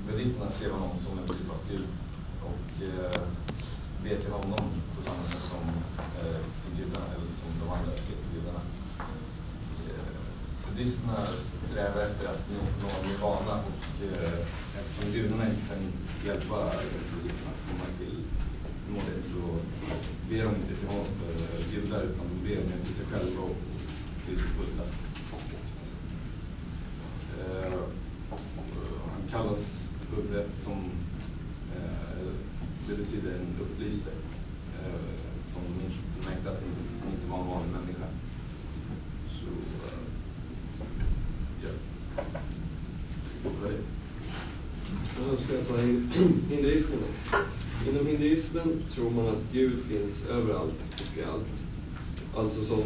buddisterna ser honom som en typ av gud och ber till honom på samma sätt som till gudarna eller som de andra gudarna. Buddisterna strävar efter att nå nirvana och eftersom gudarna inte kan hjälpa buddisterna att komma till målet så ber de inte till honom för gudar utan de ber till sig själva och till Buddha. Han kallas Buddha som det betyder en upplyste som märkte att han inte var en vanlig människa. Så ja, det var det. Då ska jag ta hinduismen. Inom hinduismen tror man att Gud finns överallt och i allt. Alltså som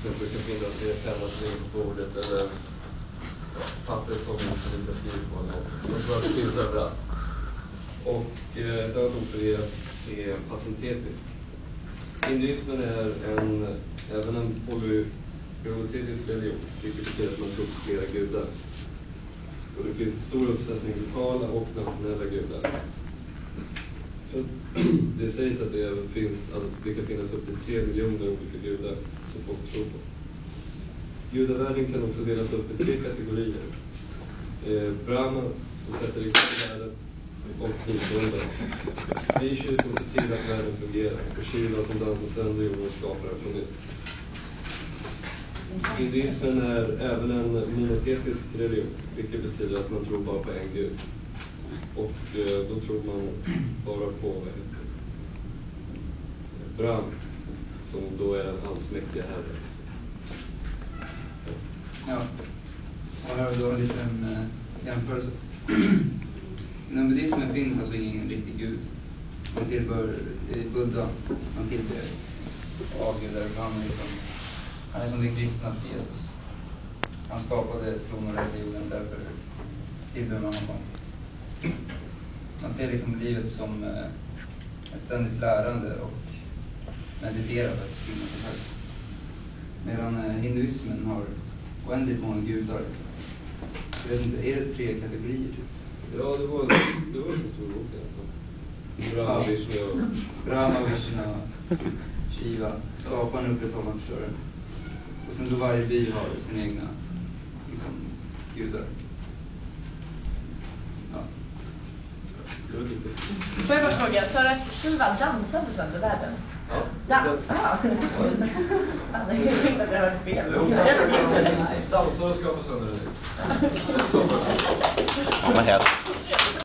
det brukar finnas i en penna som ligger på bordet eller papper som vi ska skriva på. Man tror att det finns överallt. Och ett annat ord för det är patentetisk. Hinduismen är även en polyteistisk religion, vilket betyder att man tror på flera gudar. Och det finns en stor uppsättning lokala och nationella gudar. Det sägs att det kan finnas upp till 3 miljoner olika gudar som folk tror på. Gudavärlden kan också delas upp i 3 kategorier. Brahma som sätter igång världen och visdomar. Vishu som ser till att världen fungerar och Shiva som dansar sönder jorden och skapar den på nytt. Hinduismen är även en monoteistisk religion, vilket betyder att man tror bara på en gud. Och då tror man bara på Brahm, som då är hans mäktiga herre. Ja, och här har vi då en liten jämförelse. Inom buddhismen finns alltså ingen riktig gud. Man tillbör Buddha, man tillber avgudar Brahma. Han är som den kristnas Jesus. Han skapade tron och religionen, därför tillber man honom. Man ser liksom livet som ett ständigt lärande och mediterande att finna sig själv. Medan hinduismen har oändligt många gudar. Jag vet inte, är det 3 kategorier? Ja, det var en så stor bok egentligen. Brahma, Vishnu, Shiva, skaparen, upprätthållaren, förstöraren. Och sen så varje by har sin egna liksom, gudar. Ja. Får jag bara fråga, så att Shiva dansade sönder världen? Ja. Jag tänkte att jag hörde fel. Dansar och skapar sönder det. Vad helst.